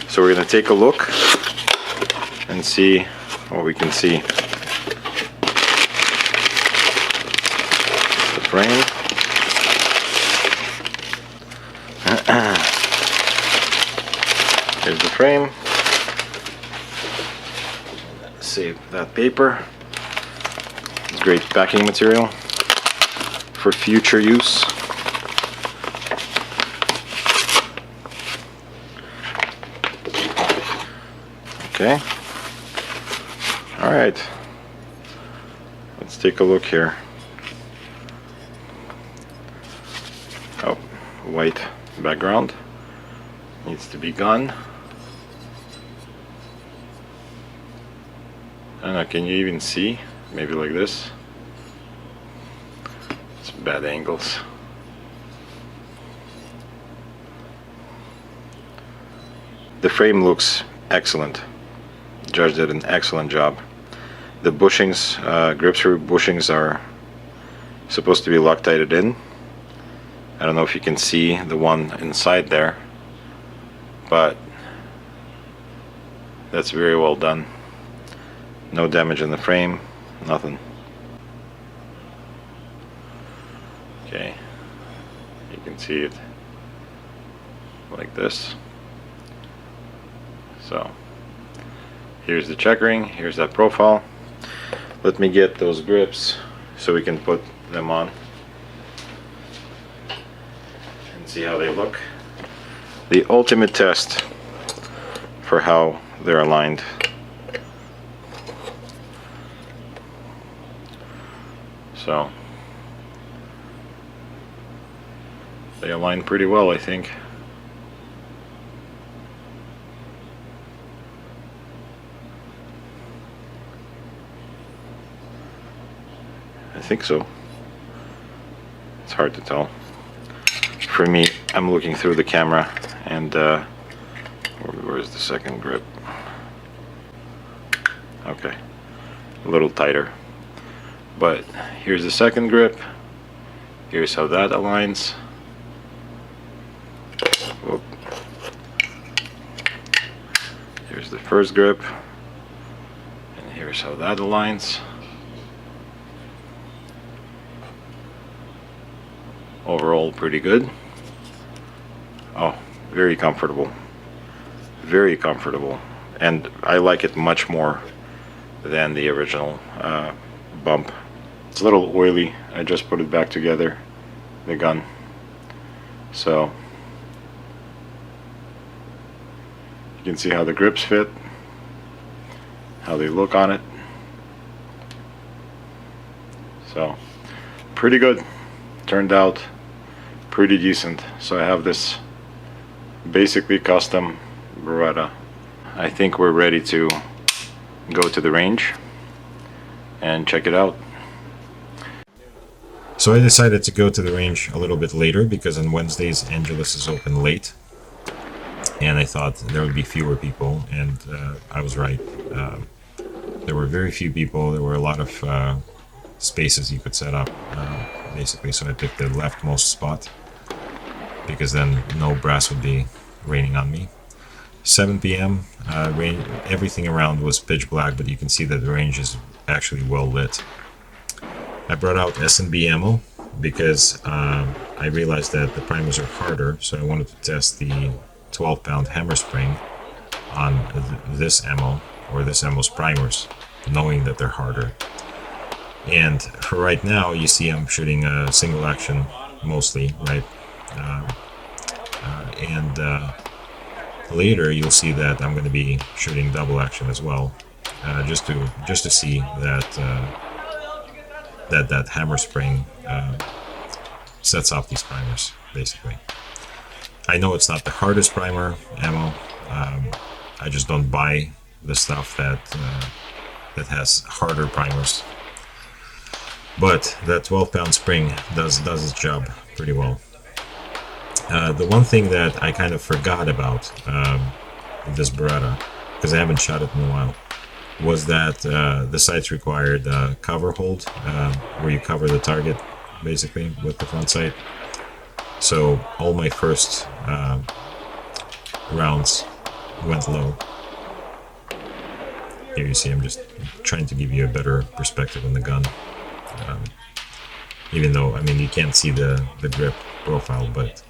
So we're going to take a look and see what we can see. The frame. Here's the frame. Save that paper. It's great packing material for future use. Okay. All right. Let's take a look here. Oh, white background needs to be gone. I don't know, can you even see? Maybe like this. It's bad angles. The frame looks excellent. Judge did an excellent job. The bushings, grip screw bushings are supposed to be Loctited in. I don't know if you can see the one inside there, but that's very well done. No damage in the frame, nothing. Okay, you can see it like this. So here's the checkering, here's that profile. Let me get those grips so we can put them on and see how they look. The ultimate test for how they're aligned. So they align pretty well, I think. I think so. It's hard to tell. For me, I'm looking through the camera, and where's the second grip? Okay, a little tighter. But here's the second grip. Here's how that aligns. Whoop. Here's the first grip, and here's how that aligns. Overall, pretty good. Oh, very comfortable. Very comfortable. And I like it much more than the original bump. It's a little oily. I just put it back together, the gun. So you can see how the grips fit, how they look on it. So pretty good. Turned out pretty decent. So I have this basically custom Beretta. I think we're ready to go to the range and check it out. So I decided to go to the range a little bit later because on Wednesdays Angelus is open late, and I thought there would be fewer people, and I was right. There were very few people. There were a lot of spaces you could set up, basically, so I picked the leftmost spot because then no brass would be raining on me. 7 p.m. Everything around was pitch black, but you can see that the range is actually well lit. I brought out S&B ammo because I realized that the primers are harder, so I wanted to test the 12-pound hammer spring on this ammo, or this ammo's primers, knowing that they're harder. And for right now, you see I'm shooting a single action mostly, right? Later you'll see that I'm going to be shooting double action as well, just to see that that hammer spring sets off these primers, basically. I know it's not the hardest primer ammo. I just don't buy the stuff that has harder primers. But that 12-pound spring does its job pretty well. The one thing that I kind of forgot about this Beretta, because I haven't shot it in a while, was that the sights required cover hold, where you cover the target basically with the front sight. So all my first rounds went low. Here you see I'm just trying to give you a better perspective on the gun. Even though, I mean, you can't see the grip profile, but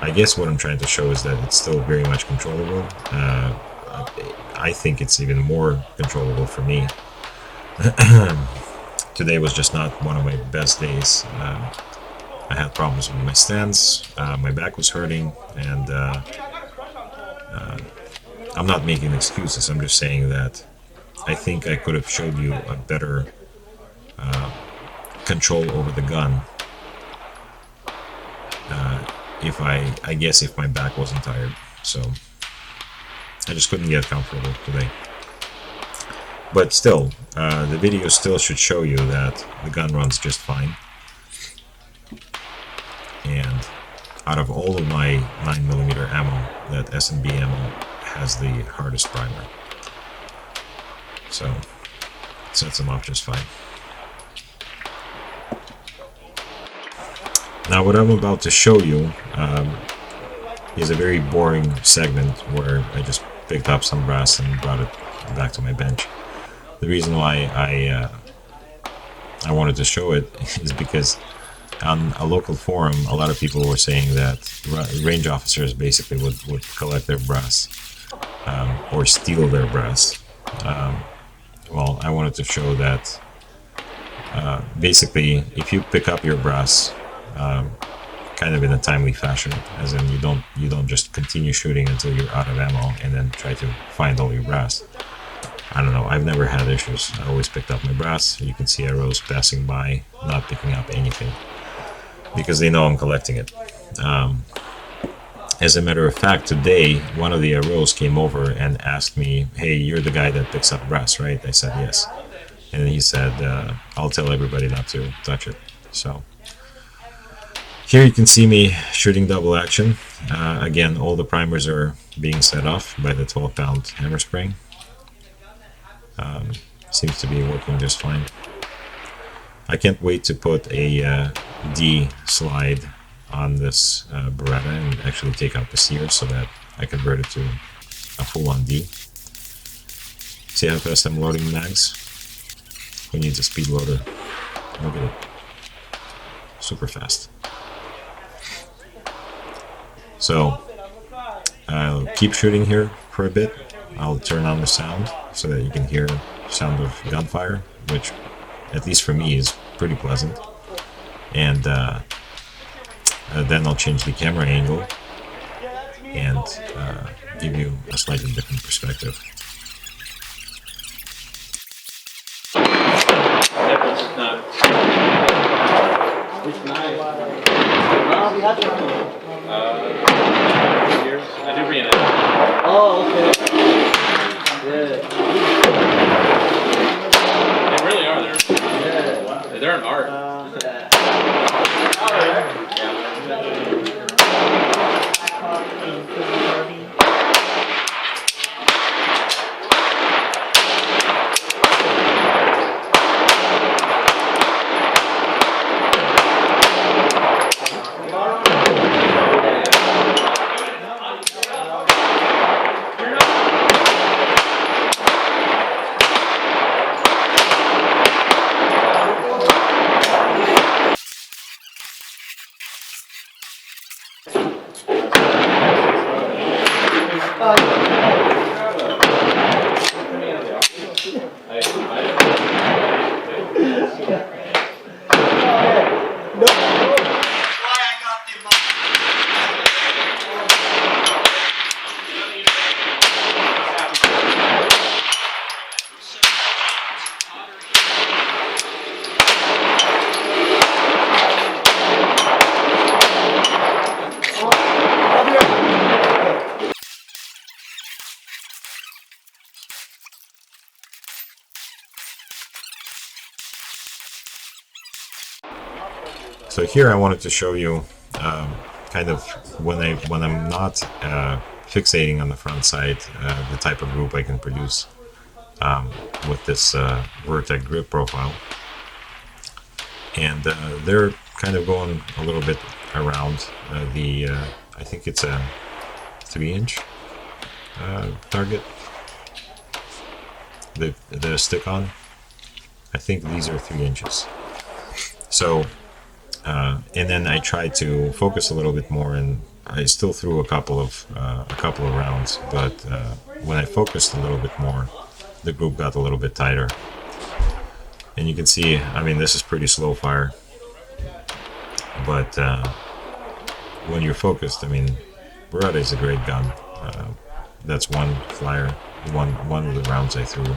I guess what I'm trying to show is that it's still very much controllable. I think it's even more controllable for me. Today was just not one of my best days. I had problems with my stance, my back was hurting, and I'm not making excuses. I'm just saying that I think I could have showed you a better control over the gun if I guess if my back wasn't tired. So I just couldn't get comfortable today. But still, the video still should show you that the gun runs just fine. And out of all of my 9mm ammo, that S&B ammo has the hardest primer. So it sets them off just fine. Now what I'm about to show you is a very boring segment where I just picked up some brass and brought it back to my bench. The reason why I wanted to show it is because on a local forum, a lot of people were saying that range officers basically would collect their brass or steal their brass. Well, I wanted to show that basically if you pick up your brass kind of in a timely fashion, as in you don't just continue shooting until you're out of ammo and then try to find all your brass. I don't know, I've never had issues. I always picked up my brass. You can see arrows passing by, not picking up anything, because they know I'm collecting it. As a matter of fact, today, one of the arrows came over and asked me, hey, you're the guy that picks up brass, right? I said, yes. And he said, I'll tell everybody not to touch it. So here you can see me shooting double action. Again, all the primers are being set off by the 12-pound hammer spring. Seems to be working just fine. I can't wait to put a D slide on this Beretta and actually take out the sear so that I convert it to a full-on D. See how fast I'm loading the mags? Who needs a speed loader? Look at it. Super fast. So I'll keep shooting here for a bit. I'll turn on the sound so that you can hear the sound of gunfire, which at least for me is pretty pleasant. And then I'll change the camera angle and give you a slightly different perspective. I do read it. Oh, okay. Yeah. They really are. They're an art. So here I wanted to show you kind of when I'm not fixating on the front sight, the type of group I can produce with this Vertec grip profile. And they're kind of going a little bit around I think it's a 3-inch target, the stick-on. I think these are 3 inches. So, and then I tried to focus a little bit more, and I still threw a couple of rounds. But when I focused a little bit more, the group got a little bit tighter. And you can see, I mean, this is pretty slow fire. But when you're focused, I mean, Beretta is a great gun. That's one flyer, one of the rounds I threw,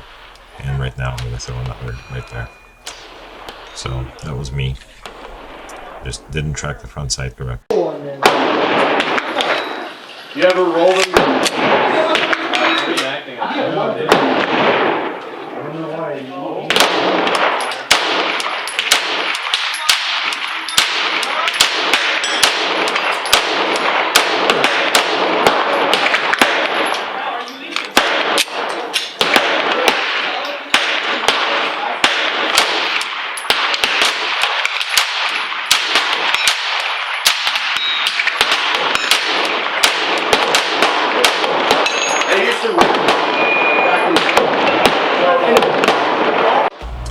and right now I'm going to throw another right there. So that was me. Just didn't track the front sight correct. You ever roll them? Reenacting it. I don't know why.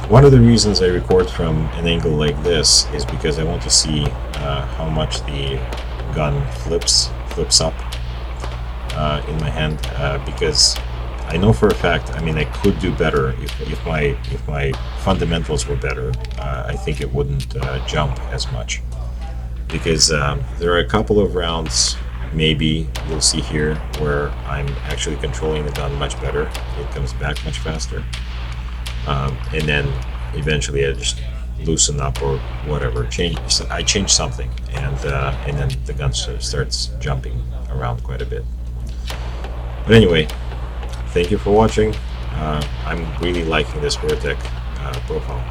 One of the reasons I record from an angle like this is because I want to see how much the gun flips up in my hand, because I know for a fact, I mean, I could do better if my fundamentals were better. I think it wouldn't jump as much, because there are a couple of rounds, maybe you'll see here, where I'm actually controlling the gun much better. It comes back much faster. And then eventually I just loosen up or whatever. I change something, and then the gun starts jumping around quite a bit. But anyway, thank you for watching. I'm really liking this Vertec profile.